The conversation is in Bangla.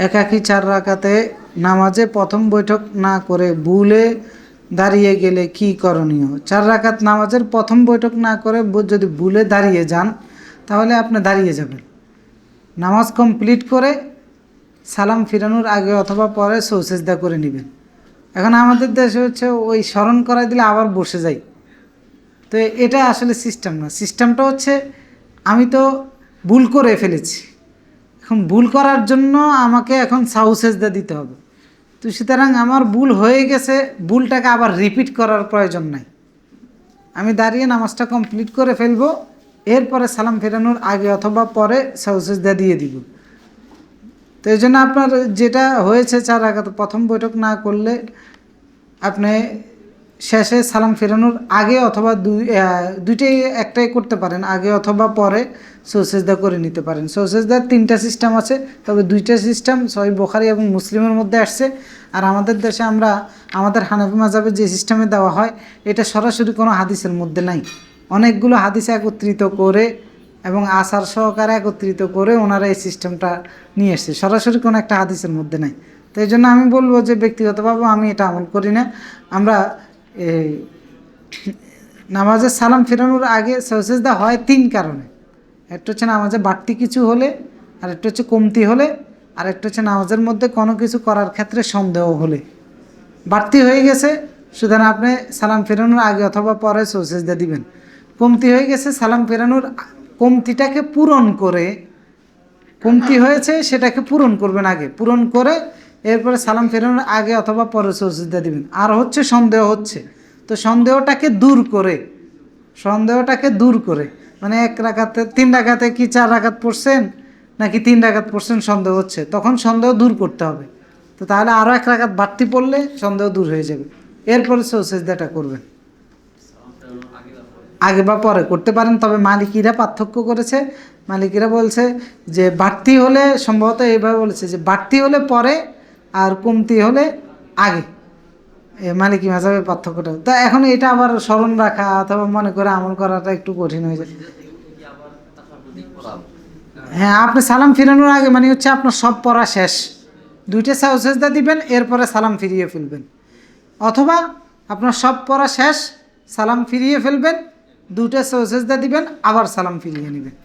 একাকী 4 রাকাতে নামাজে প্রথম বৈঠক না করে ভুলে দাঁড়িয়ে গেলে কি করণীয়? 4 রাকাত নামাজের প্রথম বৈঠক না করে যদি ভুলে দাঁড়িয়ে যান তাহলে আপনি দাঁড়িয়ে যাবেন। নামাজ কমপ্লিট করে সালাম ফিরানোর আগে অথবা পরে সৌসেজদা করে নেবেন। এখন আমাদের দেশে হচ্ছে ওই স্মরণ করাই দিলে আবার বসে যাই, তো এটা আসলে সিস্টেম না। সিস্টেমটা হচ্ছে আমি তো ভুল করে ফেলেছি, এখন ভুল করার জন্য আমাকে এখন সাউসেজদা দিতে হবে। তো সুতরাং আমার ভুল হয়ে গেছে, ভুলটাকে আবার রিপিট করার প্রয়োজন নাই। আমি দাঁড়িয়ে নামাজটা কমপ্লিট করে ফেলবো, এরপরে সালাম ফেরানোর আগে অথবা পরে সাউসেজদা দিয়ে দিব। তো এই জন্য আপনার যেটা হয়েছে 4 রাকাত প্রথম বৈঠক না করলে আপনি শেষে সালাম ফেরানোর আগে অথবা দুইটাই একটাই করতে পারেন, আগে অথবা পরে সৌসেজদা করে নিতে পারেন। সৌসেজদার 3টা সিস্টেম আছে, তবে 2টা সিস্টেম সহিহ বুখারী এবং মুসলিমের মধ্যে আসছে। আর আমাদের দেশে আমাদের হানাফি মাযহাবে যে সিস্টেমে দেওয়া হয় এটা সরাসরি কোনো হাদিসের মধ্যে নাই। অনেকগুলো হাদিস একত্রিত করে এবং আসার সহকারে একত্রিত করে ওনারা এই সিস্টেমটা নিয়ে এসছে, সরাসরি কোনো একটা হাদিসের মধ্যে নাই। তো এই জন্য আমি বলবো যে ব্যক্তিগতভাবে আমি এটা আমল করি না। আমরা নামাজের সালাম ফেরানোর আগে সৌসেজদা হয় 3 কারণে। একটা হচ্ছে নামাজে বাড়তি কিছু হলে, আর একটা হচ্ছে কমতি হলে, আর একটা হচ্ছে নামাজের মধ্যে কোনো কিছু করার ক্ষেত্রে সন্দেহ হলে। বাড়তি হয়ে গেছে সুতরাং আপনি সালাম ফেরানোর আগে অথবা পরে সৌসেজদা দিবেন। কমতি হয়ে গেছে সালাম ফেরানোর কমতিটাকে পূরণ করে, কমতি হয়েছে সেটাকে পূরণ করবেন, আগে পূরণ করে এরপরে সালাম ফেরানোর আগে অথবা পরে সৌসেজদা দিবেন। আর হচ্ছে সন্দেহ হচ্ছে, তো সন্দেহটাকে দূর করে মানে 1 রাকাতে 3 রাকাতে কি 4 রাকাত পড়ছেন নাকি 3 রাকাত পড়ছেন সন্দেহ হচ্ছে, তখন সন্দেহ দূর করতে হবে। তো তাহলে আরও 1 রাকাত বাড়তি পড়লে সন্দেহ দূর হয়ে যাবে, এরপরে সৌসেজদাটা করবেন। আগে বা পরে করতে পারেন, তবে মালিকিরা পার্থক্য করেছে। মালিকিরা বলছে যে বাড়তি হলে, সম্ভবত এইভাবে বলেছে যে বাড়তি হলে পরে আর কমতি হলে আগে। মালিকি মাযহাবের পার্থক্যটা তা এখন এটা আবার স্মরণ রাখা অথবা মনে করে আমল করাটা একটু কঠিন হয়ে যায়। হ্যাঁ, আপনি সালাম ফিরানোর আগে মানে হচ্ছে আপনার সব পড়া শেষ, 2টা সাউসেজদা দিবেন, এরপরে সালাম ফিরিয়ে ফেলবেন। অথবা আপনার সব পড়া শেষ, সালাম ফিরিয়ে ফেলবেন, 2টা সাউসেজদা দিবেন, আবার সালাম ফিরিয়ে নেবেন।